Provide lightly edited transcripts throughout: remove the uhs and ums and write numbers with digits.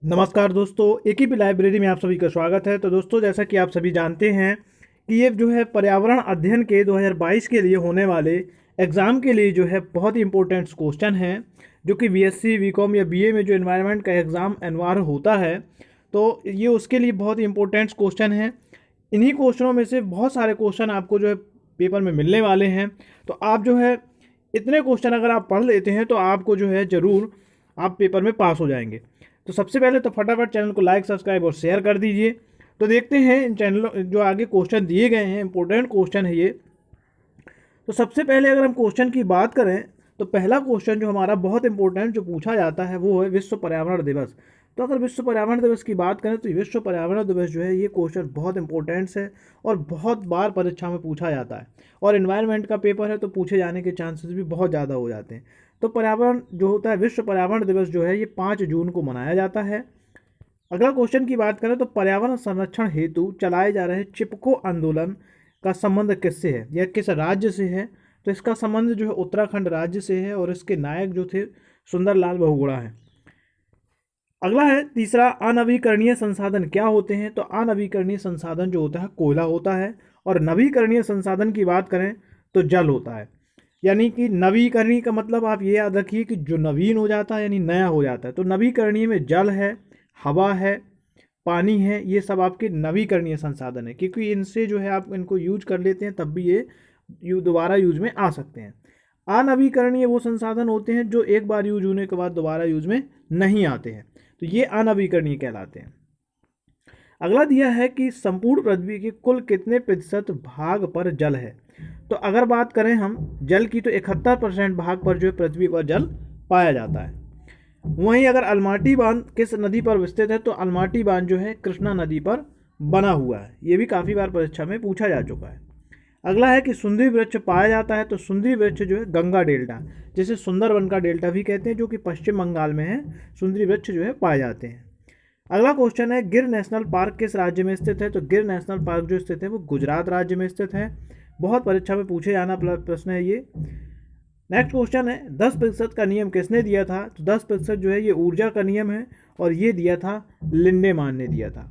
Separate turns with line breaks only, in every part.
नमस्कार दोस्तों, एकीपी लाइब्रेरी में आप सभी का स्वागत है। तो दोस्तों, जैसा कि आप सभी जानते हैं कि ये जो है पर्यावरण अध्ययन के 2022 के लिए होने वाले एग्ज़ाम के लिए जो है बहुत ही इंपॉर्टेंट क्वेश्चन हैं, जो कि बीएससी, बीकॉम या बीए में जो एनवायरनमेंट का एग्ज़ाम एनवार होता है, तो ये उसके लिए बहुत ही इंपॉर्टेंट क्वेश्चन हैं। इन्हीं क्वेश्चनों में से बहुत सारे क्वेश्चन आपको जो है पेपर में मिलने वाले हैं। तो आप जो है इतने क्वेश्चन अगर आप पढ़ लेते हैं तो आपको जो है ज़रूर आप पेपर में पास हो जाएंगे। तो सबसे पहले तो फटाफट चैनल को लाइक, सब्सक्राइब और शेयर कर दीजिए। तो देखते हैं इन चैनलों जो आगे क्वेश्चन दिए गए हैं, इंपॉर्टेंट क्वेश्चन है ये। तो सबसे पहले अगर हम क्वेश्चन की बात करें तो पहला क्वेश्चन जो हमारा बहुत इंपॉर्टेंट जो पूछा जाता है वो है विश्व पर्यावरण दिवस। तो अगर विश्व पर्यावरण दिवस की बात करें तो विश्व पर्यावरण दिवस जो है ये क्वेश्चन बहुत इंपॉर्टेंट है और बहुत बार परीक्षा में पूछा जाता है, और एनवायरनमेंट का पेपर है तो पूछे जाने के चांसेस भी बहुत ज़्यादा हो जाते हैं। तो पर्यावरण जो होता है, विश्व पर्यावरण दिवस जो है ये 5 जून को मनाया जाता है। अगला क्वेश्चन की बात करें तो पर्यावरण संरक्षण हेतु चलाए जा रहे चिपको आंदोलन का संबंध किससे है या किस राज्य से है। तो इसका संबंध जो है उत्तराखंड राज्य से है और इसके नायक जो थे सुंदरलाल बहुगुणा हैं। अगला है तीसरा, अनवीकरणीय संसाधन क्या होते हैं। तो अनवीकरणीय संसाधन जो होता है कोयला होता है, और नवीकरणीय संसाधन की बात करें तो जल होता है। यानी कि नवीकरणीय का मतलब आप ये याद रखिए कि जो नवीन हो जाता है यानी नया हो जाता है। तो नवीकरणीय में जल है, हवा है, पानी है, ये सब आपके नवीकरणीय संसाधन है, क्योंकि इनसे जो है आप इनको यूज कर लेते हैं तब भी ये दोबारा यूज में आ सकते हैं। अनवीकरणीय वो संसाधन होते हैं जो एक बार यूज होने के बाद दोबारा यूज में नहीं आते हैं, तो ये अनवीकरणीय कहलाते हैं। अगला दिया है कि संपूर्ण पृथ्वी के कुल कितने प्रतिशत भाग पर जल है। तो अगर बात करें हम जल की तो 71% भाग पर जो है पृथ्वी पर जल पाया जाता है। वहीं अगर अलमाटी बांध किस नदी पर विस्तृत है, तो अलमाटी बांध जो है कृष्णा नदी पर बना हुआ है। ये भी काफ़ी बार परीक्षा में पूछा जा चुका है। अगला है कि सुंदरी वृक्ष पाया जाता है। तो सुंदरी वृक्ष जो है गंगा डेल्टा, जिसे सुंदरवन का डेल्टा भी कहते हैं, जो कि पश्चिम बंगाल में है, सुंदरी वृक्ष जो है पाए जाते हैं। अगला क्वेश्चन है गिर नेशनल पार्क किस राज्य में स्थित है। तो गिर नेशनल पार्क जो स्थित है वो गुजरात राज्य में स्थित है। बहुत परीक्षा में पूछे जाना प्रश्न है ये। नेक्स्ट क्वेश्चन है 10% का नियम किसने दिया था। तो 10% जो है ये ऊर्जा का नियम है, और ये दिया था लिंडेमान ने दिया था।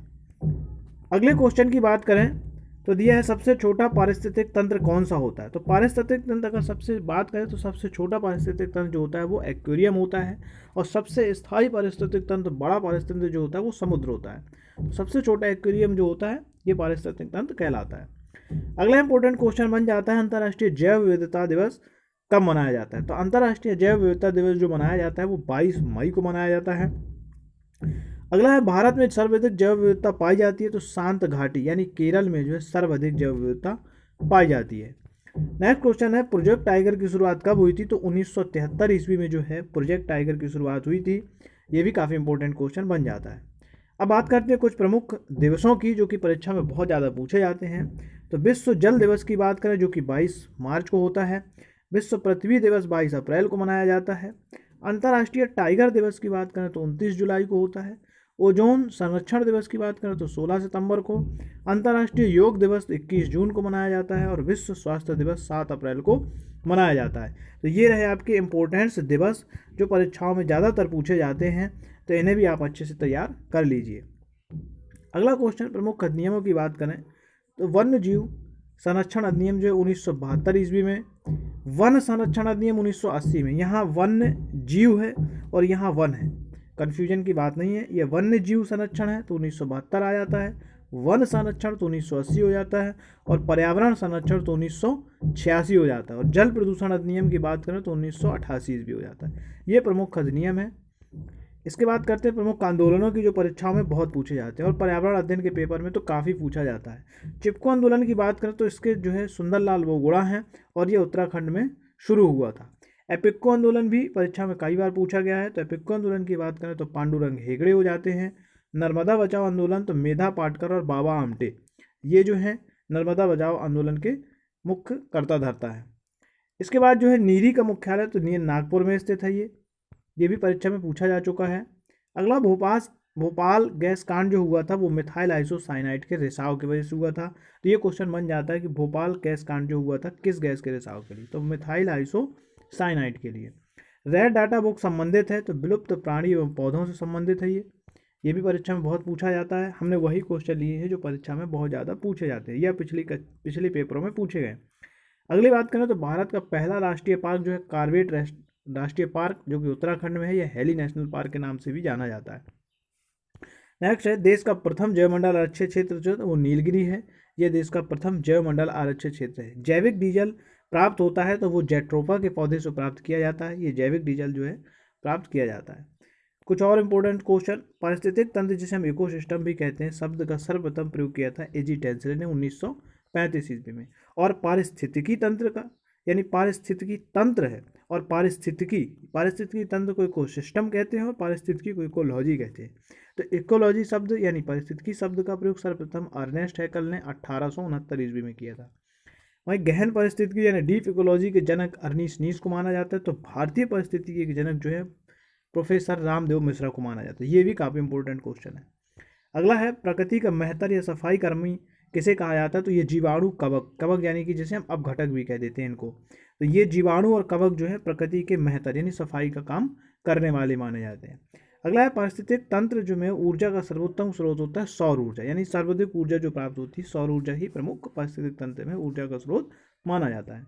अगले क्वेश्चन की बात करें तो दिया है सबसे छोटा पारिस्थितिक तंत्र कौन सा होता है। तो पारिस्थितिक तंत्र अगर सबसे बात करें तो सबसे छोटा पारिस्थितिक तंत्र जो होता है वो एक्वेरियम होता है, और सबसे स्थायी पारिस्थितिक तंत्र, बड़ा पारिस्थितिक तंत्र जो होता है वो समुद्र होता है। तो सबसे छोटा एक्वेरियम जो होता है ये पारिस्थितिक तंत्र कहलाता है। अगला इंपॉर्टेंट क्वेश्चन बन जाता है अंतर्राष्ट्रीय जैव विविधता दिवस कब मनाया जाता है। तो अंतर्राष्ट्रीय जैव विविधता दिवस जो मनाया जाता है वो 22 मई को मनाया जाता है। अगला है भारत में सर्वाधिक जैव विविधता पाई जाती है। तो शांत घाटी यानी केरल में जो है सर्वाधिक जैव विविधता पाई जाती है। नेक्स्ट क्वेश्चन है प्रोजेक्ट टाइगर की शुरुआत कब हुई थी। तो 1973 ईस्वी में जो है प्रोजेक्ट टाइगर की शुरुआत हुई थी। ये भी काफ़ी इंपॉर्टेंट क्वेश्चन बन जाता है। अब बात करते हैं कुछ प्रमुख दिवसों की जो कि परीक्षा में बहुत ज़्यादा पूछे जाते हैं। तो विश्व जल दिवस की बात करें जो कि 22 मार्च को होता है। विश्व पृथ्वी दिवस 22 अप्रैल को मनाया जाता है। अंतर्राष्ट्रीय टाइगर दिवस की बात करें तो 29 जुलाई को होता है। ओजोन संरक्षण दिवस की बात करें तो 16 सितंबर को। अंतर्राष्ट्रीय योग दिवस 21 जून को मनाया जाता है, और विश्व स्वास्थ्य दिवस 7 अप्रैल को मनाया जाता है। तो ये रहे आपके इम्पोर्टेंट्स दिवस जो परीक्षाओं में ज़्यादातर पूछे जाते हैं, तो इन्हें भी आप अच्छे से तैयार कर लीजिए। अगला क्वेश्चन प्रमुख अधिनियमों की बात करें तो वन्य जीव संरक्षण अधिनियम जो है 1972 ईस्वी में, वन संरक्षण अधिनियम 1980 में। यहाँ वन्य जीव है और यहाँ वन है, कन्फ्यूजन की बात नहीं है। ये वन्य जीव संरक्षण है तो 1972 आ जाता है, वन संरक्षण तो 1980 हो जाता है, और पर्यावरण संरक्षण तो 1986 हो जाता है, और जल प्रदूषण अधिनियम की बात करें तो 1988 ईस्वी हो जाता है। ये प्रमुख अधिनियम है। इसके बाद करते हैं प्रमुख आंदोलनों की जो परीक्षाओं में बहुत पूछे जाते हैं, और पर्यावरण अध्ययन के पेपर में तो काफ़ी पूछा जाता है। चिपको आंदोलन की बात करें तो इसके जो है सुंदरलाल बहुगुणा हैं, और ये उत्तराखंड में शुरू हुआ था। एपिक्को आंदोलन भी परीक्षा में कई बार पूछा गया है। तो एपिक्को आंदोलन की बात करें तो पांडुरंग हेगड़े हो जाते हैं। नर्मदा बचाओ आंदोलन तो मेधा पाटकर और बाबा आमटे, ये जो है नर्मदा बचाओ आंदोलन के मुख्य कर्ता धर्ता है। इसके बाद जो है नीरी का मुख्यालय तो नागपुर में स्थित है। ये भी परीक्षा में पूछा जा चुका है। अगला भोपाल गैस कांड जो हुआ था वो मिथाइल आइसोसाइनाइड के रिसाव की वजह से हुआ था। तो ये क्वेश्चन बन जाता है कि भोपाल गैस कांड जो हुआ था किस गैस के रिसाव के लिए। तो मिथाइल आइसोसाइनाइड के लिए। रेड डाटा बुक संबंधित है तो विलुप्त प्राणी एवं पौधों से संबंधित है ये। ये भी परीक्षा में बहुत पूछा जाता है। हमने वही क्वेश्चन लिए हैं जो परीक्षा में बहुत ज़्यादा पूछे जाते हैं या पिछले पेपरों में पूछे गए। अगली बात करें तो भारत का पहला राष्ट्रीय पार्क जो है कार्बेट राष्ट्रीय पार्क, जो कि उत्तराखंड में है, यह हेली नेशनल पार्क के नाम से भी जाना जाता है। नेक्स्ट है देश का प्रथम जैवमंडल आरक्षित क्षेत्र जो है वो नीलगिरी है। यह देश का प्रथम जैवमंडल आरक्षित क्षेत्र है। जैविक डीजल प्राप्त होता है तो वो जेट्रोफा के पौधे से प्राप्त किया जाता है। ये जैविक डीजल जो है प्राप्त किया जाता है। कुछ और इंपॉर्टेंट क्वेश्चन, पारिस्थितिक तंत्र जिसे हम इकोसिस्टम भी कहते हैं शब्द का सर्वप्रथम प्रयोग किया था एजी टेंसलर ने 1935 ईस्वी में। और पारिस्थितिकी तंत्र का यानी पारिस्थितिकी तंत्र है, और पारिस्थितिकी तंत्र को इकोसिस्टम कहते हैं और पारिस्थितिकी को इकोलॉजी कहते हैं। तो इकोलॉजी शब्द यानी पारिस्थितिकी शब्द का प्रयोग सर्वप्रथम अर्नेस्ट हैकल ने 1869 ईस्वी में किया था। वहीं गहन पारिस्थितिकी यानी डीप इकोलॉजी के जनक अर्नीस्ट नीस को माना जाता है। तो भारतीय पारिस्थितिकी के जनक जो है प्रोफेसर रामदेव मिश्रा को माना जाता है। ये भी काफ़ी इंपॉर्टेंट क्वेश्चन है। अगला है प्रकृति का मेहतर या सफाई कर्मी किसे कहा जाता है? तो ये जीवाणु कवक यानी कि जैसे हम अपघटक भी कह देते हैं इनको। तो ये जीवाणु और कवक जो है प्रकृति के मेहतर यानी सफाई का काम करने वाले माने जाते हैं। अगला है पारिस्थितिक तंत्र जो में ऊर्जा का सर्वोत्तम स्रोत होता है सौर ऊर्जा, यानी सर्वाधिक ऊर्जा जो प्राप्त होती है सौर ऊर्जा ही प्रमुख पारिस्थितिक तंत्र में ऊर्जा का स्रोत माना जाता है।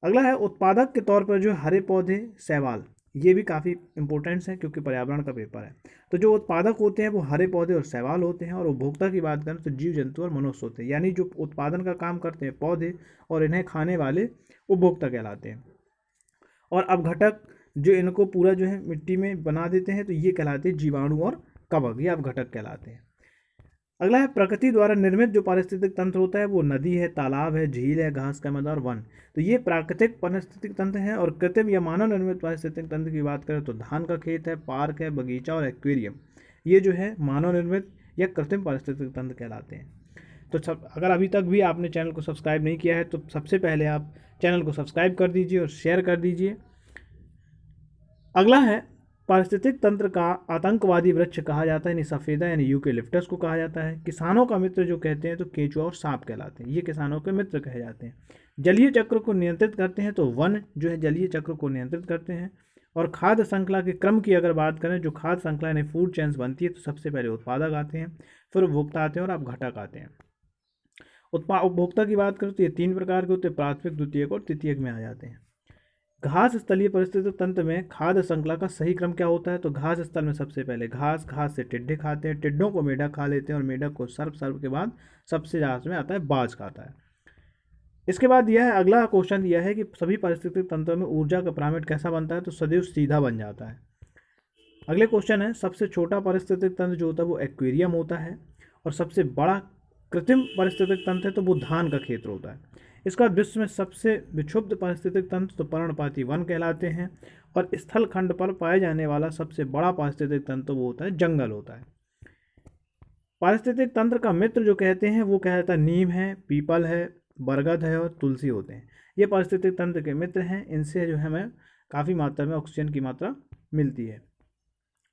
अगला है उत्पादक के तौर पर जो हरे पौधे शैवाल, ये भी काफ़ी इंपॉर्टेंट्स है क्योंकि पर्यावरण का पेपर है। तो जो उत्पादक होते हैं वो हरे पौधे और शैवाल होते हैं, और उपभोक्ता की बात करें तो जीव जंतु और मनुष्य होते हैं, यानी जो उत्पादन का काम करते हैं पौधे और इन्हें खाने वाले उपभोक्ता कहलाते हैं। और अपघटक जो इनको पूरा जो है मिट्टी में बना देते हैं तो ये कहलाते हैं जीवाणु और कवक, ये अपघटक कहलाते हैं। अगला है प्रकृति द्वारा निर्मित जो पारिस्थितिक तंत्र होता है वो नदी है, तालाब है, झील है, घास का मैदान और वन। तो ये प्राकृतिक पारिस्थितिक तंत्र है। और कृत्रिम या मानव निर्मित पारिस्थितिक तंत्र की बात करें तो धान का खेत है, पार्क है, बगीचा और एक्वेरियम, ये जो है मानव निर्मित या कृत्रिम पारिस्थितिक तंत्र कहलाते हैं। तो अगर अभी तक भी आपने चैनल को सब्सक्राइब नहीं किया है तो सबसे पहले आप चैनल को सब्सक्राइब कर दीजिए और शेयर कर दीजिए। अगला है पारिस्थितिक तंत्र का आतंकवादी वृक्ष कहा जाता है, यानी सफेदा यानी यूकेलिप्टस को कहा जाता है। किसानों का मित्र जो कहते हैं तो केंचुआ और सांप कहलाते हैं, ये किसानों के मित्र कहे जाते हैं। जलीय चक्र को नियंत्रित करते हैं तो वन जो है जलीय चक्र को नियंत्रित करते हैं। और खाद्य श्रृंखला के क्रम की अगर बात करें, जो खाद्य श्रृंखला यानी फूड चेन्स बनती है तो सबसे पहले उत्पादक आते हैं, फिर उपभोक्ता आते हैं और अपघटक आते हैं। उपभोक्ता की बात करें तो ये 3 प्रकार के होते हैं, प्राथमिक, द्वितीयक और तृतीयक में आ जाते हैं। घास स्थलीय परिस्थितिक तंत्र में खाद्य श्रृंखला का सही क्रम क्या होता है? तो घास स्थल में सबसे पहले घास से टिड्डे खाते हैं, टिड्डों को मेढक खा लेते हैं और मेढक को सर्प के बाद सबसे लास्ट में आता है बाज खाता है। इसके बाद यह है अगला क्वेश्चन दिया है कि सभी पारिस्थितिक तंत्रों में ऊर्जा का पिरामिड कैसा बनता है? तो सदैव सीधा बन जाता है। अगले क्वेश्चन है सबसे छोटा पारिस्थितिक तंत्र जो होता है वो एक्वेरियम होता है, और सबसे बड़ा कृत्रिम पारिस्थितिक तंत्र है तो वो धान का क्षेत्र होता है। इसका विश्व में सबसे विक्षुब्ध पारिस्थितिक तंत्र तो पर्णपाती वन कहलाते हैं, और स्थल खंड पर पाए जाने वाला सबसे बड़ा पारिस्थितिक तंत्र वो होता है जंगल होता है। पारिस्थितिक तंत्र का मित्र जो कहते हैं वो कहता है नीम है, पीपल है, बरगद है और तुलसी होते हैं, ये पारिस्थितिक तंत्र के मित्र हैं। इनसे जो है हमें काफ़ी मात्रा में ऑक्सीजन की मात्रा मिलती है।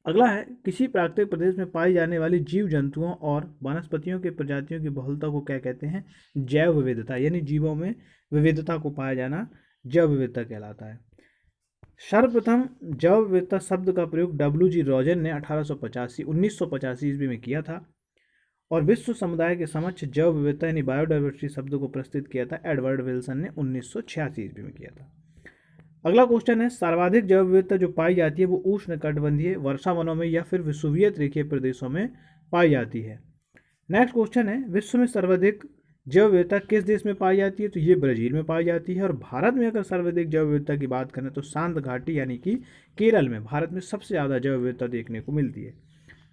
अगला है किसी प्राकृतिक प्रदेश में पाई जाने वाली जीव जंतुओं और वनस्पतियों के प्रजातियों की बहुलता को क्या कहते हैं? जैव विविधता, यानी जीवों में विविधता को पाया जाना जैव विविधता कहलाता है। सर्वप्रथम जैव विविधता शब्द का प्रयोग W.G. रॉजन ने 1985 ईस्वी में किया था, और विश्व समुदाय के समक्ष जैव विविधता यानी बायोडाइवर्सिटी शब्द को प्रस्तुत किया था एडवर्ड विल्सन ने 1986 ईस्वी में किया था। अगला क्वेश्चन है सर्वाधिक जैव विविधता जो पाई जाती है वो उष्णकटिबंधीय वर्षा वनों में या फिर विषुवत रेखीय प्रदेशों में पाई जाती है। नेक्स्ट क्वेश्चन है विश्व में सर्वाधिक जैव विविधता किस देश में पाई जाती है? तो ये ब्राजील में पाई जाती है। और भारत में अगर सर्वाधिक जैव विविधता की बात करें तो शांत घाटी यानी कि केरल में भारत में सबसे ज़्यादा जैव विविधता देखने को मिलती है।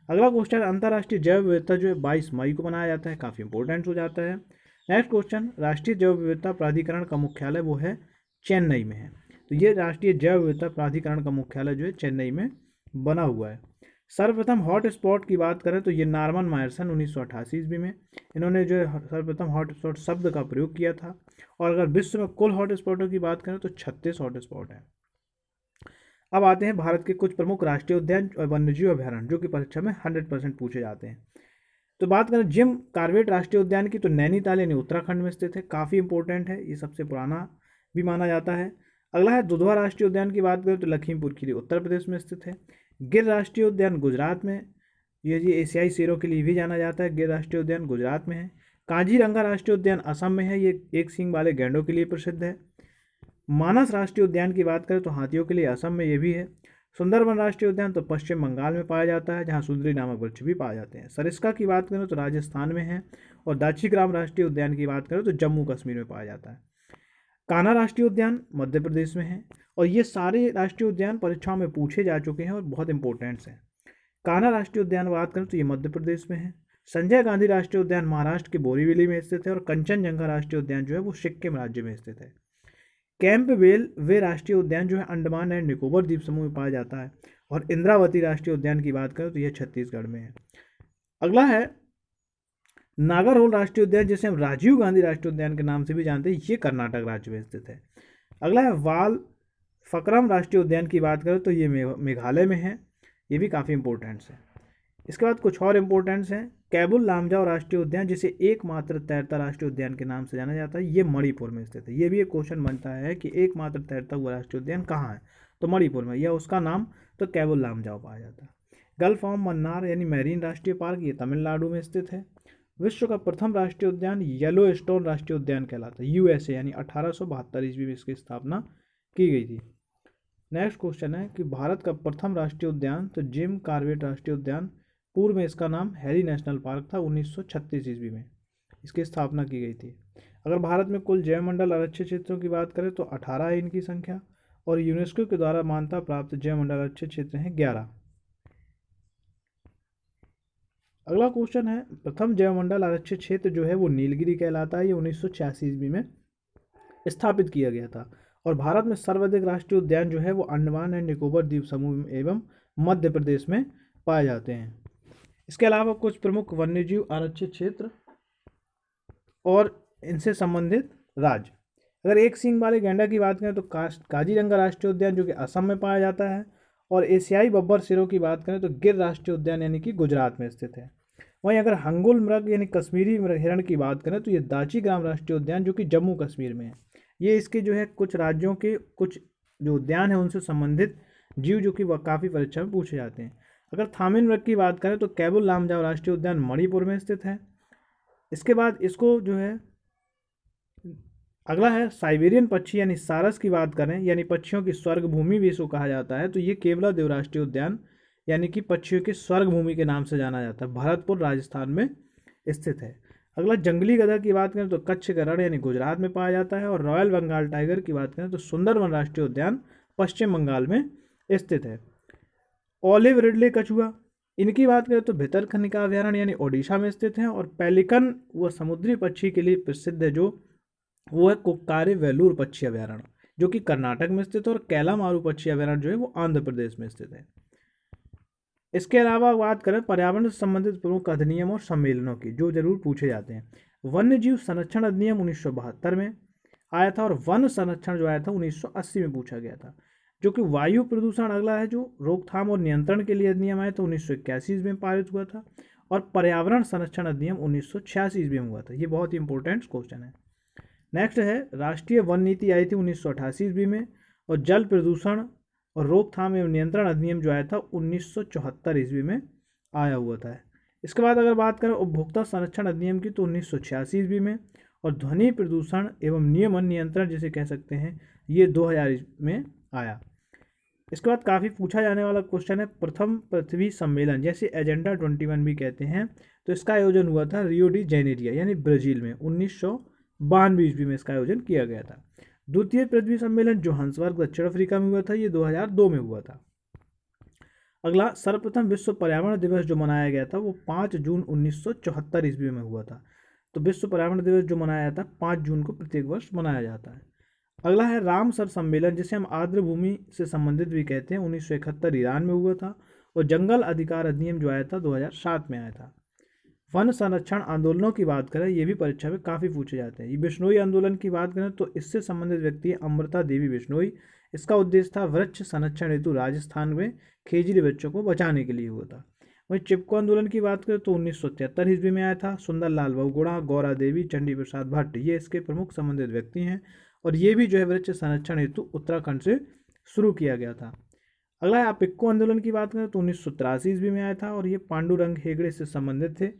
अगला क्वेश्चन अंतर्राष्ट्रीय जैव विविधता जो है 22 मई को मनाया जाता है, काफ़ी इंपॉर्टेंट हो जाता है। नेक्स्ट क्वेश्चन राष्ट्रीय जैव विविधता प्राधिकरण का मुख्यालय वो है चेन्नई में है, तो ये राष्ट्रीय जैव विविधता प्राधिकरण का मुख्यालय जो है चेन्नई में बना हुआ है। सर्वप्रथम हॉट स्पॉट की बात करें तो ये नॉर्मन मायरसन 1988 ईस्वी में इन्होंने जो है सर्वप्रथम हॉट स्पॉट शब्द का प्रयोग किया था। और अगर विश्व में कुल हॉट स्पॉटों की बात करें तो 36 हॉट स्पॉट है। अब आते हैं भारत के कुछ प्रमुख राष्ट्रीय उद्यान और वन्यजीव अभ्यारण्य जो कि परीक्षा में 100% पूछे जाते हैं। तो बात करें जिम कॉर्बेट राष्ट्रीय उद्यान की तो नैनीताल यानी उत्तराखंड में स्थित है, काफ़ी इंपॉर्टेंट है, ये सबसे पुराना भी माना जाता है। अगला है दुधवा राष्ट्रीय उद्यान की बात करें तो लखीमपुर खीरी उत्तर प्रदेश में स्थित है। गिर राष्ट्रीय उद्यान गुजरात में ये जी एशियाई शेरों के लिए भी जाना जाता है। गिर राष्ट्रीय उद्यान गुजरात में है। काजीरंगा राष्ट्रीय उद्यान असम में है, ये एक सींग वाले गैंडों के लिए प्रसिद्ध है। मानस राष्ट्रीय उद्यान की बात करें तो हाथियों के लिए असम में ये भी है। सुंदरबन राष्ट्रीय उद्यान तो पश्चिम बंगाल में पाया जाता है, जहाँ सुंदरी नामक वृक्ष भी पाए जाते हैं। सरिस्का की बात करें तो राजस्थान में है। और दाचीग्राम राष्ट्रीय उद्यान की बात करें तो जम्मू कश्मीर में पाया जाता है। कान्हा राष्ट्रीय उद्यान मध्य प्रदेश में है। और ये सारे राष्ट्रीय उद्यान परीक्षाओं में पूछे जा चुके हैं और बहुत इंपॉर्टेंट्स हैं। कान्हा राष्ट्रीय उद्यान बात करें तो ये मध्य प्रदेश में है। संजय गांधी राष्ट्रीय उद्यान महाराष्ट्र के बोरीवली में स्थित है। और कंचनजंगा राष्ट्रीय उद्यान जो है वो सिक्किम राज्य में स्थित है। कैंपबेल वे राष्ट्रीय उद्यान जो है अंडमान एंड निकोबार द्वीप समूह में पाया जाता है। और इंद्रावती राष्ट्रीय उद्यान की बात करें तो यह छत्तीसगढ़ में है। अगला है नागरहोल राष्ट्रीय उद्यान, जिसे हम राजीव गांधी राष्ट्रीय उद्यान के नाम से भी जानते हैं, ये कर्नाटक राज्य में स्थित है। अगला है वाल फकरम राष्ट्रीय उद्यान की बात करें तो ये मेघालय में है, ये भी काफ़ी इंपॉर्टेंट्स है। इसके बाद कुछ और इम्पोर्टेंट्स हैं। कैबुल लामजाओ राष्ट्रीय उद्यान, जिसे एकमात्र तैरता राष्ट्रीय उद्यान के नाम से जाना जाता है, ये मणिपुर में स्थित है। ये भी एक क्वेश्चन बनता है कि एकमात्र तैरता हुआ राष्ट्रीय उद्यान कहाँ है, तो मणिपुर में, या उसका नाम तो कैबुल लामजाओ पाया जाता है। गल्फ ऑफ मन्नार यानी मैरीन राष्ट्रीय पार्क, ये तमिलनाडु में स्थित है। विश्व का प्रथम राष्ट्रीय उद्यान येलो स्टोन राष्ट्रीय उद्यान कहलाता है, यूएसए, यानी 1872 ईस्वी में इसकी स्थापना की गई थी। नेक्स्ट क्वेश्चन है कि भारत का प्रथम राष्ट्रीय उद्यान, तो जिम कॉर्बेट राष्ट्रीय उद्यान, पूर्व में इसका नाम हैरी नेशनल पार्क था, 1936 ईस्वी में इसकी स्थापना की गई थी। अगर भारत में कुल जैवमंडल आरक्षित क्षेत्रों की बात करें तो 18 है इनकी संख्या। और यूनेस्को के द्वारा मान्यता प्राप्त जैवमंडल आरक्षित क्षेत्र हैं 11। अगला क्वेश्चन है, प्रथम जैवमंडल आरक्षित क्षेत्र जो है वो नीलगिरी कहलाता है, ये 1986 ईस्वी में स्थापित किया गया था। और भारत में सर्वाधिक राष्ट्रीय उद्यान जो है वो अंडमान एंड निकोबार द्वीप समूह एवं मध्य प्रदेश में पाए जाते हैं। इसके अलावा कुछ प्रमुख वन्यजीव आरक्षित क्षेत्र और इनसे संबंधित राज्य। अगर एक सींग वाले गैंडा की बात करें तो काजीरंगा राष्ट्रीय उद्यान जो कि असम में पाया जाता है। और एशियाई बब्बर शेरों की बात करें तो गिर राष्ट्रीय उद्यान यानी कि गुजरात में स्थित है। वहीं अगर हंगुल मृग यानी कश्मीरी हिरण की बात करें तो ये दाचीग्राम राष्ट्रीय उद्यान जो कि जम्मू कश्मीर में है। ये इसके जो है कुछ राज्यों के कुछ जो उद्यान है उनसे संबंधित जीव जो कि वह काफ़ी परीक्षा में पूछे जाते हैं। अगर थामिन मृग की बात करें तो कैबुल लामजाओ राष्ट्रीय उद्यान मणिपुर में स्थित है। इसके बाद इसको जो है अगला है साइबेरियन पक्षी यानी सारस की बात करें, यानी पक्षियों की स्वर्ग भूमि भी इसको कहा जाता है, तो ये केवलादेव राष्ट्रीय उद्यान यानी कि पक्षियों की स्वर्ग भूमि के नाम से जाना जाता है, भरतपुर राजस्थान में स्थित है। अगला जंगली गधा की बात करें तो कच्छ का रण यानी गुजरात में पाया जाता है। और रॉयल बंगाल टाइगर की बात करें तो सुंदरबन राष्ट्रीय उद्यान पश्चिम बंगाल में स्थित है। ऑलिव रिडले कछुआ, इनकी बात करें तो भितरकनिका अभ्यारण्य यानी ओडिशा में स्थित है। और पेलिकन वह समुद्री पक्षी के लिए प्रसिद्ध है, जो वो है कुक्कारे वेलूर पक्षी अभ्यारण्य जो कि कर्नाटक में स्थित है। और कैलामारू पक्षी अभ्यारण्य जो है वो आंध्र प्रदेश में स्थित है। इसके अलावा बात करें पर्यावरण से संबंधित प्रमुख अधिनियम और सम्मेलनों की, जो जरूर पूछे जाते हैं। वन्यजीव संरक्षण अधिनियम 1972 में आया था। और वन संरक्षण जो आया था 1980 में पूछा गया था। जो कि वायु प्रदूषण अगला है, जो रोकथाम और नियंत्रण के लिए अधिनियम आया था 1981 में पारित हुआ था। और पर्यावरण संरक्षण अधिनियम 1986 में हुआ था। ये बहुत ही इंपॉर्टेंट क्वेश्चन है। नेक्स्ट है राष्ट्रीय वन नीति आई थी 1988 ईस्वी में। और जल प्रदूषण और रोकथाम एवं नियंत्रण अधिनियम जो आया था 1974 ईस्वी में आया हुआ था। इसके बाद अगर बात करें उपभोक्ता संरक्षण अधिनियम की तो 1986 ईस्वी में। और ध्वनि प्रदूषण एवं नियमन नियंत्रण जिसे कह सकते हैं, ये 2000 में आया। इसके बाद काफ़ी पूछा जाने वाला क्वेश्चन है प्रथम पृथ्वी सम्मेलन, जैसे एजेंडा 21 भी कहते हैं, तो इसका आयोजन हुआ था रियो डी जेनेरिया यानी ब्राज़ील में 1992 ईस्वी में इसका आयोजन किया गया था। द्वितीय पृथ्वी सम्मेलन जोहान्सबर्ग दक्षिण अफ्रीका में हुआ था, ये 2002 में हुआ था। अगला सर्वप्रथम विश्व पर्यावरण दिवस जो मनाया गया था वो 5 जून 1974 ईस्वी में हुआ था। तो विश्व पर्यावरण दिवस जो मनाया जाता है 5 जून को प्रत्येक वर्ष मनाया जाता है। अगला है रामसर सम्मेलन, जिसे हम आर्द्र भूमि से संबंधित भी कहते हैं, 1971 ईरान में हुआ था। और जंगल अधिकार अधिनियम जो आया था 2007 में आया था। वन संरक्षण आंदोलनों की बात करें, ये भी परीक्षा में काफ़ी पूछे जाते हैं। ये बिश्नोई आंदोलन की बात करें तो इससे संबंधित व्यक्ति है अमृता देवी बिश्नोई। इसका उद्देश्य था वृक्ष संरक्षण हेतु राजस्थान में खेजड़ी वृक्षों को बचाने के लिए हुआ था। वहीं चिपको आंदोलन की बात करें तो 1973 ईस्वी में आया था। सुंदरलाल बहुगुणा, गौरा देवी, चंडी प्रसाद भट्ट ये इसके प्रमुख संबंधित व्यक्ति हैं। और ये भी जो है वृक्ष संरक्षण हेतु उत्तराखंड से शुरू किया गया था। अगला है अपिक्को आंदोलन की बात करें तो 1983 ईस्वी में आया था और ये पांडुरंग हेगड़े से संबंधित थे।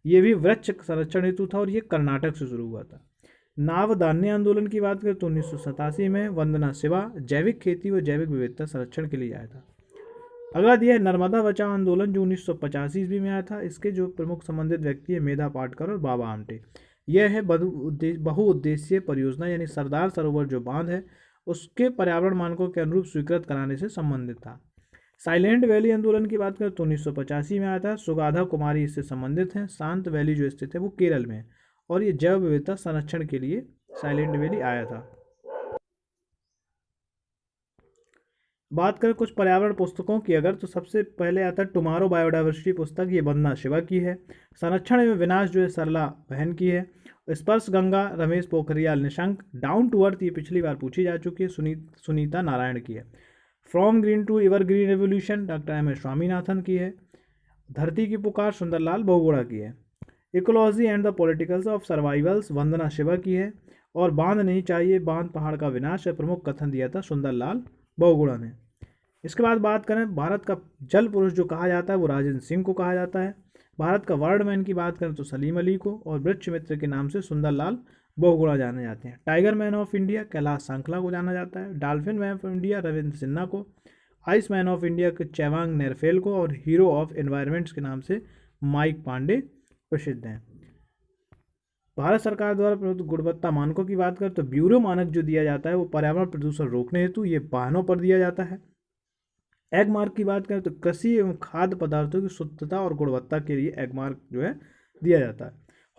ये भी वृक्ष संरक्षण हेतु था और ये कर्नाटक से शुरू हुआ था। नावधान्य आंदोलन की बात करें तो 1987 में वंदना शिवा जैविक खेती व जैविक विविधता संरक्षण के लिए आया था। अगला दिया है नर्मदा बचाओ आंदोलन जो 1985 ईस्वी में आया था। इसके जो प्रमुख संबंधित व्यक्ति है मेधा पाटकर और बाबा आमटे। यह है बहुउद्देशीय परियोजना यानी सरदार सरोवर जो बांध है उसके पर्यावरण मानकों के अनुरूप स्वीकृत कराने से संबंधित था। साइलेंट वैली आंदोलन की बात करें तो 1985 में आया था। सुगाधा कुमारी इससे संबंधित हैं। शांत वैली जो स्थित है वो केरल में है और ये जैव विविधता संरक्षण के लिए साइलेंट वैली आया था। बात करें कुछ पर्यावरण पुस्तकों की अगर तो सबसे पहले आता है टुमारो बायोडाइवर्सिटी पुस्तक, ये वंदना शिवा की है। संरक्षण एवं विनाश जो है सरला बहन की है। Sparsh Ganga Ramesh Pokhriyal Nishank. Down to earth ये पिछली बार पूछी जा चुकी है, सुनीता नारायण की है। From green to evergreen revolution doctor M S Swaminathan की है। धरती की पुकार सुंदरलाल बहुगुणा की है। Ecology and the politicals of survivals Vandana Shiva की है। और बांध नहीं चाहिए बांध पहाड़ का विनाश है प्रमुख कथन दिया था सुंदरलाल बहुगुणा ने। इसके बाद बात करें भारत का जल पुरुष जो कहा जाता है वो राजेंद्र सिंह को कहा जाता है। भारत का वर्ल्डमैन की बात करें तो सलीम अली को और वृक्ष मित्र के नाम से सुंदरलाल बहुगुणा जाने जाते हैं। Tiger man of India Kailash Sankhala को जाना जाता है। Dolphin man of India Ravindra Sinha को। आइस मैन ऑफ इंडिया के चेवांग नेरफेल को और हीरो ऑफ एनवायरमेंट्स के नाम से माइक पांडे प्रसिद्ध हैं। भारत सरकार द्वारा प्रयुक्त गुणवत्ता मानकों की बात करें तो ब्यूरो मानक जो दिया जाता है वो पर्यावरण प्रदूषण रोकने हेतु ये वाहनों पर दिया जाता है। एग मार्क की बात करें तो कृषि एवं खाद्य पदार्थों की शुद्धता और गुणवत्ता के लिए एग मार्क जो है दिया जाता है।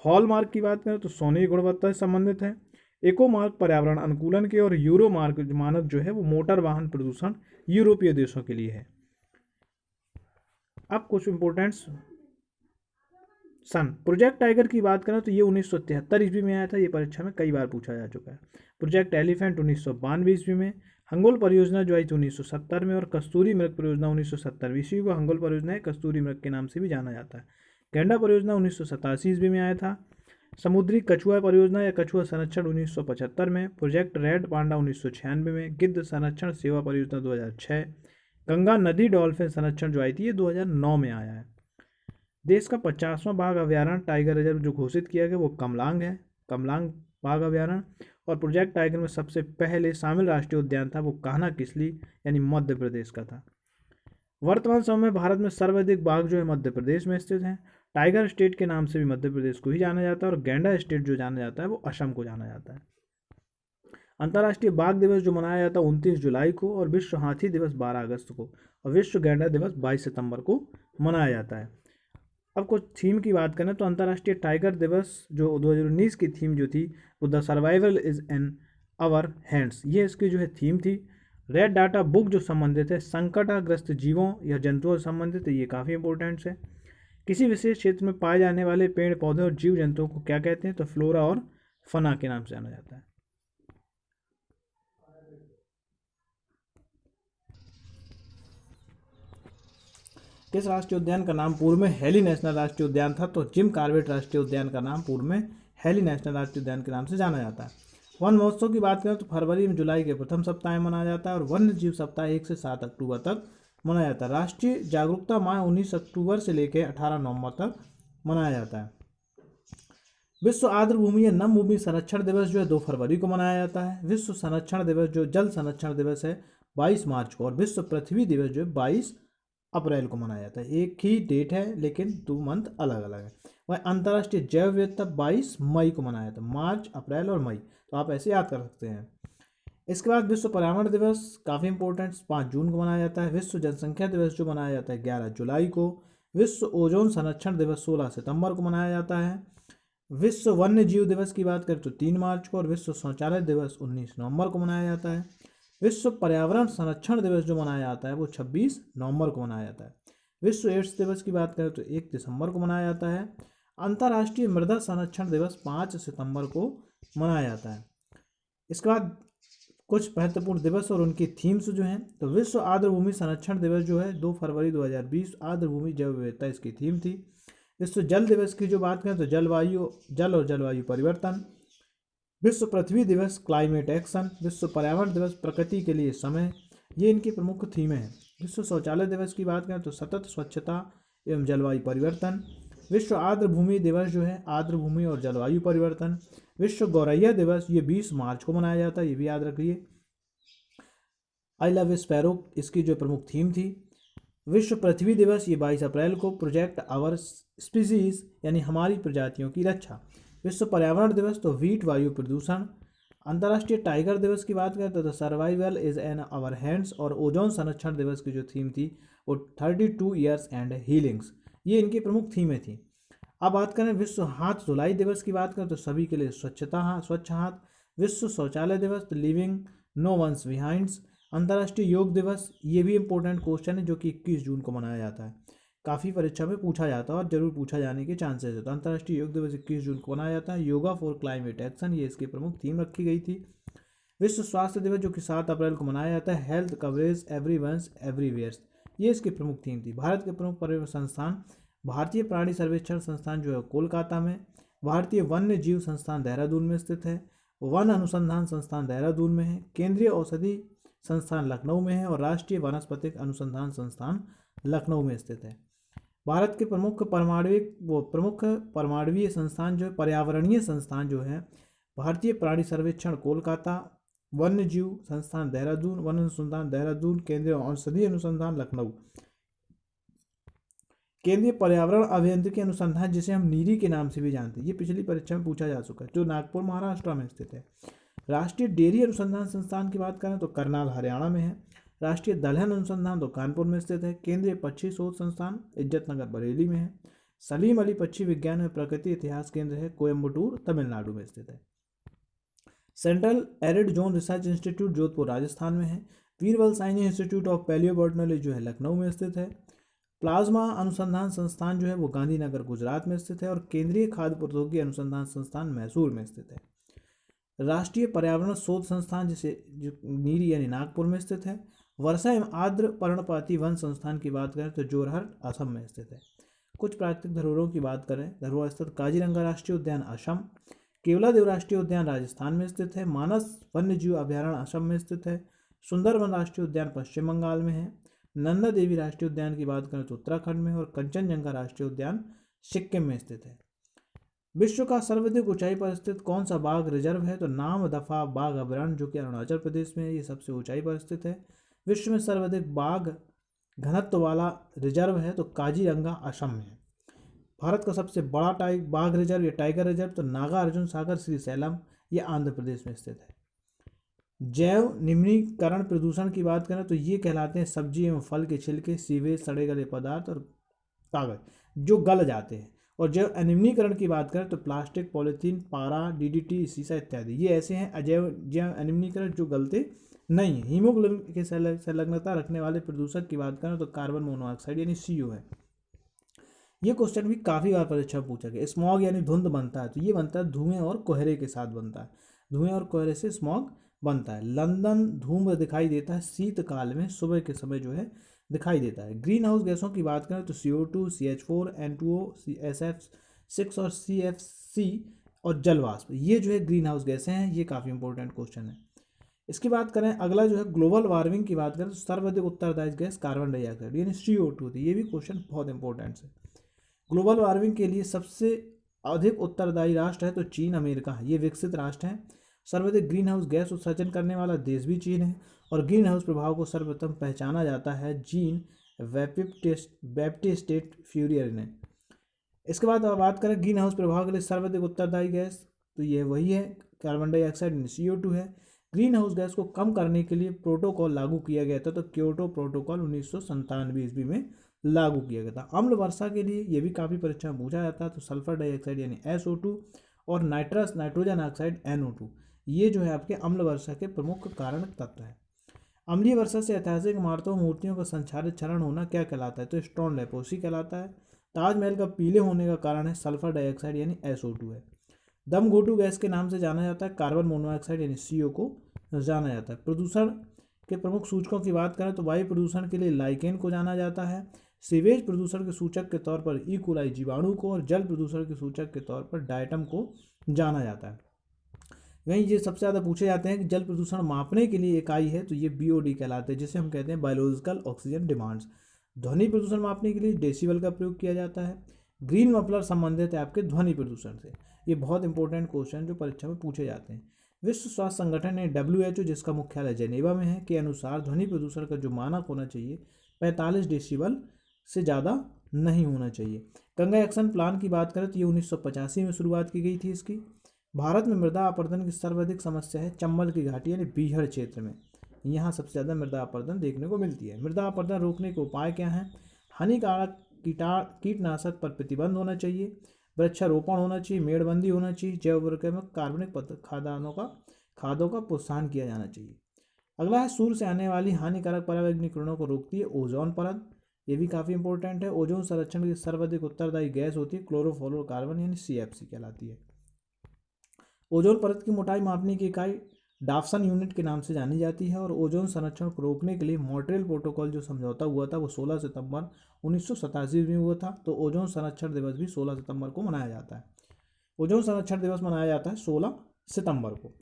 हॉल मार्क की बात करें तो सोने की गुणवत्ता से संबंधित है। इको मार्क पर्यावरण अनुकूलन के और यूरो मार्क मानक जो है वो मोटर वाहन प्रदूषण यूरोपीय देशों के लिए है। अब कुछ इंपोर्टेंट सन प्रोजेक्ट टाइगर की बात करें तो ये 1973 ईस्वी में आया था। ये परीक्षा में कई बार पूछा जा चुका है। प्रोजेक्ट एलिफेंट 1992 ईस्वी में। हंगोल परियोजना जो आई थी 1970 में और कस्तूरी मृग परियोजना 1970 ईस्वी को हंगोल परियोजना है कस्तूरी मृग के नाम से भी जाना जाता है। गैंडा परियोजना 1987 ईस्वी में आया था। समुद्री कछुआ परियोजना या कछुआ संरक्षण 1975 में। प्रोजेक्ट रेड पांडा 1996 में। गिद्ध संरक्षण सेवा परियोजना 2006। गंगा नदी डॉल्फिन संरक्षण जो आई थी ये 2009 में आया है। देश का 50वां बाघ अभ्यारण्य टाइगर रिजर्व जो घोषित किया गया वो कमलांग है, कमलांग बाघ अभ्यारण्य। और प्रोजेक्ट टाइगर में सबसे पहले शामिल राष्ट्रीय उद्यान था वो कान्हा किसली यानी मध्य प्रदेश का था। वर्तमान समय में भारत में सर्वाधिक बाघ जो है मध्य प्रदेश में स्थित हैं। टाइगर स्टेट के नाम से भी मध्य प्रदेश को ही जाना जाता है और गैंडा स्टेट जो जाना जाता है वो असम को जाना जाता है। अंतर्राष्ट्रीय बाघ दिवस जो मनाया जाता है 29 जुलाई को और विश्व हाथी दिवस 12 अगस्त को और विश्व गैंडा दिवस 22 सितंबर को मनाया जाता है। अब कुछ थीम की बात करें तो अंतर्राष्ट्रीय टाइगर दिवस जो 2019 की थीम जो थी वो the survival is in our hands, ये इसकी जो है थीम थी। रेड डाटा बुक जो संबंधित है संकटग्रस्त जीवों या जंतुओं से संबंधित है, ये काफ़ी इंपॉर्टेंट है। किसी विशेष क्षेत्र में पाए जाने वाले पेड़ पौधे और जीव जंतुओं को क्या कहते हैं तो फ्लोरा और फना के नाम से जाना जाता है। किस राष्ट्रीय उद्यान का नाम पूर्व में हेली नेशनल राष्ट्रीय उद्यान था तो जिम कॉर्बेट राष्ट्रीय उद्यान का नाम पूर्व में हेली नेशनल राष्ट्रीय उद्यान के नाम से जाना जाता है। वन महोत्सव की बात करें तो फरवरी में जुलाई के प्रथम सप्ताह में मनाया जाता है और वन्य जीव सप्ताह 1 से 7 अक्टूबर तक मनाया जाता है। राष्ट्रीय जागरूकता माह 19 अक्टूबर से लेकर 18 नवंबर तक मनाया जाता है। विश्व आर्द्र भूमि या नम भूमि संरक्षण दिवस जो है 2 फरवरी को मनाया जाता है। विश्व संरक्षण दिवस जो जल संरक्षण दिवस है 22 मार्च को और विश्व पृथ्वी दिवस जो है 22 अप्रैल को मनाया जाता है। एक ही डेट है लेकिन 2 मंथ अलग अलग है। वह अंतर्राष्ट्रीय जैव विविधता 22 मई को मनाया जाता है। मार्च, अप्रैल और मई, तो आप ऐसे याद कर सकते हैं। इसके बाद विश्व पर्यावरण दिवस काफ़ी इंपॉर्टेंट 5 जून को मनाया जाता है। विश्व जनसंख्या दिवस जो मनाया जाता है 11 जुलाई को। विश्व ओजोन संरक्षण दिवस 16 सितंबर को मनाया जाता है। विश्व वन्य जीव दिवस की बात करें तो 3 मार्च को और विश्व शौचालय दिवस 19 नवंबर को मनाया जाता है। विश्व पर्यावरण संरक्षण दिवस जो मनाया जाता है वो 26 नवंबर को मनाया जाता है। विश्व एड्स दिवस की बात करें तो 1 दिसंबर को मनाया जाता है। अंतर्राष्ट्रीय मृदा संरक्षण दिवस 5 सितंबर को मनाया जाता है। इसके बाद कुछ महत्वपूर्ण दिवस और उनकी थीम्स जो हैं तो विश्व आर्द्र भूमि संरक्षण दिवस जो है 2 फरवरी 2020 आर्द्र भूमि जैव विविधता इसकी थीम थी। विश्व जल दिवस की जो बात करें तो जल और जलवायु परिवर्तन। विश्व पृथ्वी दिवस क्लाइमेट एक्शन। विश्व पर्यावरण दिवस प्रकृति के लिए समय, ये इनकी प्रमुख थीमें हैं। विश्व शौचालय दिवस की बात करें तो सतत स्वच्छता एवं जलवायु परिवर्तन। विश्व आर्द्र भूमि दिवस जो है आर्द्र भूमि और जलवायु परिवर्तन। विश्व गौरैया दिवस ये 20 मार्च को मनाया जाता है, ये भी याद रखिए। आई लव स्पैरो इसकी जो प्रमुख थीम थी। विश्व पृथ्वी दिवस ये 22 अप्रैल को, प्रोजेक्ट आवर स्पीसीज यानी हमारी प्रजातियों की रक्षा। विश्व पर्यावरण दिवस तो वीट वायु प्रदूषण। अंतर्राष्ट्रीय टाइगर दिवस की बात करें तो the survival is an hour hands, और ओजोन संरक्षण दिवस की जो थीम थी वो 32 ईयर्स एंड हीलिंग्स, ये इनकी प्रमुख थीमें थी। अब बात करें विश्व हाथ धुलाई दिवस की बात करें तो सभी के लिए स्वच्छ हाथ। विश्व शौचालय दिवस तो लिविंग नो वंस बिहाइंड्स। अंतर्राष्ट्रीय योग दिवस ये भी इंपॉर्टेंट क्वेश्चन है जो कि 21 जून को मनाया जाता है, काफ़ी परीक्षा में पूछा जाता है और जरूर पूछा जाने के चांसेस है। तो अंतर्राष्ट्रीय योग दिवस 21 जून को मनाया जाता है। योगा फॉर क्लाइमेट एक्शन ये इसकी प्रमुख थीम रखी गई थी। विश्व स्वास्थ्य दिवस जो कि 7 अप्रैल को मनाया जाता है, हेल्थ कवरेज एवरीवंस एवरीवेयर, ये इसकी प्रमुख थीम थी। भारत के प्रमुख पर्यटन संस्थान, भारतीय प्राणी सर्वेक्षण संस्थान जो है कोलकाता में, भारतीय वन्य जीव संस्थान देहरादून में स्थित है, वन अनुसंधान संस्थान देहरादून में है, केंद्रीय औषधि संस्थान लखनऊ में है और राष्ट्रीय वनस्पतिक अनुसंधान संस्थान लखनऊ में स्थित है। भारत के प्रमुख परमाणुवीय संस्थान जो है पर्यावरणीय संस्थान जो है भारतीय प्राणी सर्वेक्षण कोलकाता, वन्य जीव संस्थान देहरादून, वन अनुसंधान देहरादून, केंद्रीय औषधि अनुसंधान लखनऊ। केंद्रीय पर्यावरण अभियांत्रिकी अनुसंधान जिसे हम नीरी के नाम से भी जानते हैं, ये पिछली परीक्षा में पूछा जा चुका है, जो नागपुर महाराष्ट्र में स्थित है। राष्ट्रीय डेयरी अनुसंधान संस्थान की बात करें तो करनाल हरियाणा में है। राष्ट्रीय दलहन अनुसंधान तो कानपुर में स्थित है। केंद्रीय पक्षी शोध संस्थान इज्जतनगर बरेली में है। सलीम अली पक्षी विज्ञान एवं प्रकृति इतिहास केंद्र है कोयम्बटूर तमिलनाडु में स्थित है। Central arid zone research institute Jodhpur Rajasthan में है। वीरबल साइनी इंस्टीट्यूट ऑफ पैलियोबोटनोलॉजी जो है लखनऊ में स्थित है। प्लाज्मा अनुसंधान संस्थान जो है वो गांधीनगर गुजरात में स्थित है और केंद्रीय खाद्य प्रौद्योगिकी अनुसंधान संस्थान मैसूर में स्थित है। राष्ट्रीय पर्यावरण शोध संस्थान जिसे जो नीरी यानी नागपुर में स्थित है। वर्षा एवं आर्द्र पर्णपाती वन संस्थान की बात करें तो जोरहट असम में स्थित है। कुछ प्राकृतिक धरोहरों की बात करें, धरोहर स्थित काजीरंगा राष्ट्रीय उद्यान असम, केवलादेव राष्ट्रीय उद्यान राजस्थान में स्थित है, मानस वन्यजीव अभ्यारण्य असम में स्थित है, सुंदरवन राष्ट्रीय उद्यान पश्चिम बंगाल में है, नंदा देवी राष्ट्रीय उद्यान की बात करें तो उत्तराखंड में और कंचनजंगा राष्ट्रीय उद्यान सिक्किम में स्थित है। विश्व का सर्वाधिक ऊंचाई पर स्थित कौन सा बाघ रिजर्व है तो नाम दफा बाघ अभयारण्य जो कि अरुणाचल प्रदेश में है, ये सबसे ऊंचाई पर स्थित है। विश्व में सर्वाधिक बाघ घनत्व वाला रिजर्व है तो काजीरंगा असम में है। भारत का सबसे बड़ा बाघ रिजर्व या टाइगर रिजर्व तो नागार्जुन सागर श्रीशैलम, ये आंध्र प्रदेश में स्थित है। जैव निम्नीकरण प्रदूषण की बात करें तो ये कहलाते हैं सब्जी एवं फल के छिलके, सीवेज, सड़े गले पदार्थ और कागज जो गल जाते हैं। और जैव अनिम्नीकरण की बात करें तो प्लास्टिक, पॉलीथीन, पारा, डीडीटी, सीसा इत्यादि ये ऐसे हैं जैव अनिम्नीकरण जो गलते नहीं है। हीमोग्लोबिन के संलग्नता रखने वाले प्रदूषक की बात करें तो कार्बन मोनोऑक्साइड यानी CO है। ये क्वेश्चन भी काफ़ी बार परीक्षा में पूछा गया। स्मॉग यानी धुंध बनता है तो ये बनता है धुएं और कोहरे के साथ बनता है, धुएं और कोहरे से स्मॉग बनता है। लंदन धूम्र दिखाई देता है शीतकाल में, सुबह के समय जो है दिखाई देता है। ग्रीन हाउस गैसों की बात करें तो CO2, CH4, N2O, SF6 और CFC और जलवाष्प, ये जो है ग्रीन हाउस गैसें हैं। ये काफ़ी इंपॉर्टेंट क्वेश्चन है। इसकी बात करें अगला जो है ग्लोबल वार्मिंग की बात करें तो सर्वाधिक उत्तरदायी गैस कार्बन डाइऑक्साइड यानी CO2 थी। ये भी क्वेश्चन बहुत इंपॉर्टेंट है। ग्लोबल वार्मिंग के लिए सबसे अधिक उत्तरदायी राष्ट्र है तो चीन अमेरिका, ये विकसित राष्ट्र हैं। सर्वाधिक ग्रीन हाउस गैस उत्सर्जन करने वाला देश भी चीन है और ग्रीन हाउस प्रभाव को सर्वप्रथम पहचाना जाता है जीन बैप्टिस्टेट फ्यूरियर ने। इसके बाद अब बात करें ग्रीन हाउस प्रभाव के लिए सर्वाधिक उत्तरदायी गैस तो ये वही है कार्बन डाइऑक्साइड CO2 है। ग्रीन हाउस गैस को कम करने के लिए प्रोटोकॉल लागू किया गया था तो क्योटो प्रोटोकॉल 1997 ईस्वी में लागू किया गया था। अम्ल वर्षा के लिए ये भी काफ़ी परीक्षा में पूछा जाता है तो सल्फर डाइऑक्साइड यानी SO2 और नाइट्रोजन ऑक्साइड NO2, ये जो है आपके अम्ल वर्षा के प्रमुख कारण तत्व है। अम्लीय वर्षा से ऐतिहासिक इमारतों मूर्तियों का संक्षारित क्षरण होना क्या कहलाता है तो स्टोन लेप्रोसी कहलाता है। ताजमहल का पीले होने का कारण है सल्फर डाइऑक्साइड यानी SO2 है। दम घोटू गैस के नाम से जाना जाता है कार्बन मोनोऑक्साइड यानी CO को जाना जाता है। प्रदूषण के प्रमुख सूचकों की बात करें तो वायु प्रदूषण के लिए लाइकेन को जाना जाता है, सीवेज प्रदूषण के सूचक के तौर पर ई कोलाई जीवाणु को और जल प्रदूषण के सूचक के तौर पर डायटम को जाना जाता है। वहीं ये सबसे ज़्यादा पूछे जाते हैं कि जल प्रदूषण मापने के लिए इकाई है, तो ये BOD कहलाते हैं, जिसे हम कहते हैं बायोलॉजिकल ऑक्सीजन डिमांड्स। ध्वनि प्रदूषण मापने के लिए डेसिबल का प्रयोग किया जाता है। ग्रीन मफलर संबंधित है आपके ध्वनि प्रदूषण से। ये बहुत इंपॉर्टेंट क्वेश्चन जो परीक्षा में पूछे जाते हैं। विश्व स्वास्थ्य संगठन ने WHO, जिसका मुख्यालय जेनेवा में है, के अनुसार ध्वनि प्रदूषण का जो मानक होना चाहिए 45 डेसिबल से ज़्यादा नहीं होना चाहिए। गंगा एक्शन प्लान की बात करें तो ये 1985 में शुरुआत की गई थी इसकी। भारत में मृदा अपरदन की सर्वाधिक समस्या है चंबल की घाटी यानी बीहड़ क्षेत्र में। यहाँ सबसे ज़्यादा मृदा अपरदन देखने को मिलती है। मृदा अपरदन रोकने के उपाय क्या हैं? हानिकारक कीटनाशक पर प्रतिबंध होना चाहिए, वृक्षारोपण होना चाहिए, मेड़बंदी होना चाहिए, जैव उर्वरक में कार्बनिक खादों का प्रोत्साहन किया जाना चाहिए। अगला है सूर्य से आने वाली हानिकारक पराबैंगनी किरणों को रोकती है ओजोन परत। ये भी काफ़ी इंपॉर्टेंट है। ओजोन संरक्षण की सर्वाधिक उत्तरदायी गैस होती है क्लोरोफ्लोरोकार्बन यानी CFC कहलाती है। ओजोन परत की मोटाई मापने की इकाई डाफ्सन यूनिट के नाम से जानी जाती है। और ओजोन संरक्षण को रोकने के लिए मॉन्ट्रियल प्रोटोकॉल जो समझौता हुआ था वो 16 सितंबर 1987 में हुआ था। तो ओजोन संरक्षण दिवस भी 16 सितंबर को मनाया जाता है। ओजोन संरक्षण दिवस मनाया जाता है 16 सितंबर को।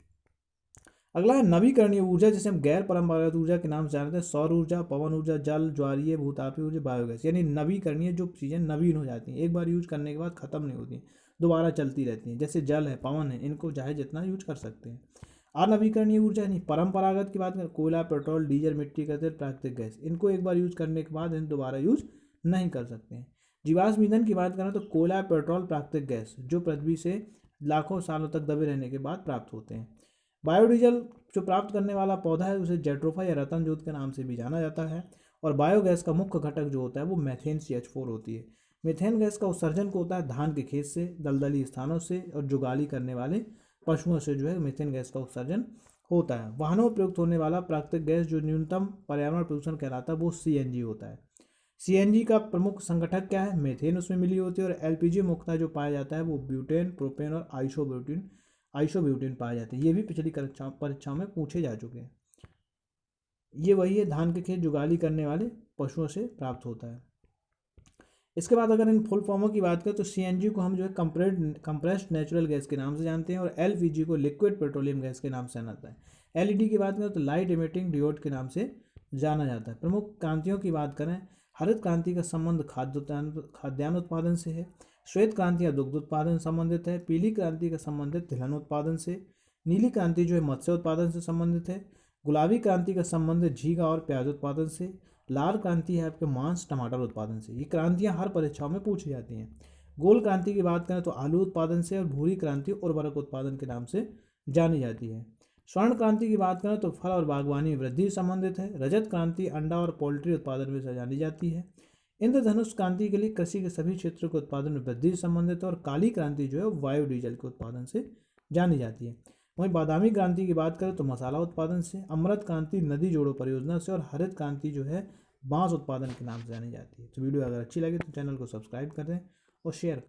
अगला है नवीकरणीय ऊर्जा, जिसे हम गैर परंपरागत ऊर्जा के नाम से जानते हैं। सौर ऊर्जा, पवन ऊर्जा, जल, ज्वारीय, भूतापीय ऊर्जा, बायोगैस। यानी नवीकरणीय जो चीज़ें नवीन हो जाती हैं, एक बार यूज करने के बाद ख़त्म नहीं होती, दोबारा चलती रहती हैं। जैसे जल है, पवन है, इनको चाहे जितना यूज कर सकते हैं। अनवीकरणीय ऊर्जा यानी परंपरागत की बात करें, कोयला, पेट्रोल, डीजल, मिट्टी का तेल, प्राकृतिक गैस, इनको एक बार यूज करने के बाद इन दोबारा यूज नहीं कर सकते हैं। जीवाश्म ईंधन की बात करें तो कोयला, पेट्रोल, प्राकृतिक गैस जो पृथ्वी से लाखों सालों तक दबे रहने के बाद प्राप्त होते हैं। बायोडीजल जो प्राप्त करने वाला पौधा है उसे जेट्रोफा या रतन जोत के नाम से भी जाना जाता है। और बायोगैस का मुख्य घटक जो होता है वो मेथेन CH4 होती है। मेथेन गैस का उत्सर्जन को होता है धान के खेत से, दलदली स्थानों से और जुगाली करने वाले पशुओं से जो है मेथेन गैस का उत्सर्जन होता है। वाहनों में प्रयुक्त होने वाला प्राकृतिक गैस जो न्यूनतम पर्यावरण प्रदूषण कहलाता है वो CNG होता है। CNG का प्रमुख संगठक क्या है? मेथेन उसमें मिली होती है। और LPG मुख्यतः जो पाया जाता है वो ब्यूटेन, प्रोपेन और आइसोब्यूटेन पाए जाते हैं। ये भी पिछली परीक्षाओं में पूछे जा चुके हैं। ये वही है धान के खेत जुगाली करने वाले पशुओं से प्राप्त होता है। इसके बाद अगर इन फुल फॉर्मों की बात करें तो CNG को हम जो है कंप्रेस्ड नेचुरल गैस के नाम से जानते हैं। और LPG को लिक्विड पेट्रोलियम गैस के नाम से जाना जाता है। LED की बात करें तो लाइट इमिटिंग डियोड के नाम से जाना जाता है। प्रमुख क्रांतियों की बात करें, हरित क्रांति का संबंध खाद्यान्न उत्पादन से है। श्वेत क्रांति या दुग्ध उत्पादन संबंधित है। पीली क्रांति का संबंधित तिलहन उत्पादन से। नीली क्रांति जो है मत्स्य उत्पादन से संबंधित है। गुलाबी क्रांति का संबंध झींगा और प्याज उत्पादन से। लाल क्रांति है आपके मांस टमाटर उत्पादन से। ये क्रांतियां हर परीक्षाओं में पूछी जाती हैं। गोल क्रांति की बात करें तो आलू उत्पादन से। और भूरी क्रांति उर्वरक उत्पादन के नाम से जानी जाती है। स्वर्ण क्रांति की बात करें तो फल और बागवानी में वृद्धि संबंधित है। रजत क्रांति अंडा और पोल्ट्री उत्पादन में से जानी जाती है। इंद्रधनुष क्रांति के लिए कृषि के सभी क्षेत्रों के उत्पादन में वृद्धि संबंधित है। और काली क्रांति जो है बायोडीजल के उत्पादन से जानी जाती है। वहीं बादामी क्रांति की बात करें तो मसाला उत्पादन से। अमृत क्रांति नदी जोड़ो परियोजना से। और हरित क्रांति जो है बांस उत्पादन के नाम से जानी जाती है। तो वीडियो अगर अच्छी लगे तो चैनल को सब्सक्राइब कर दें और शेयर करें।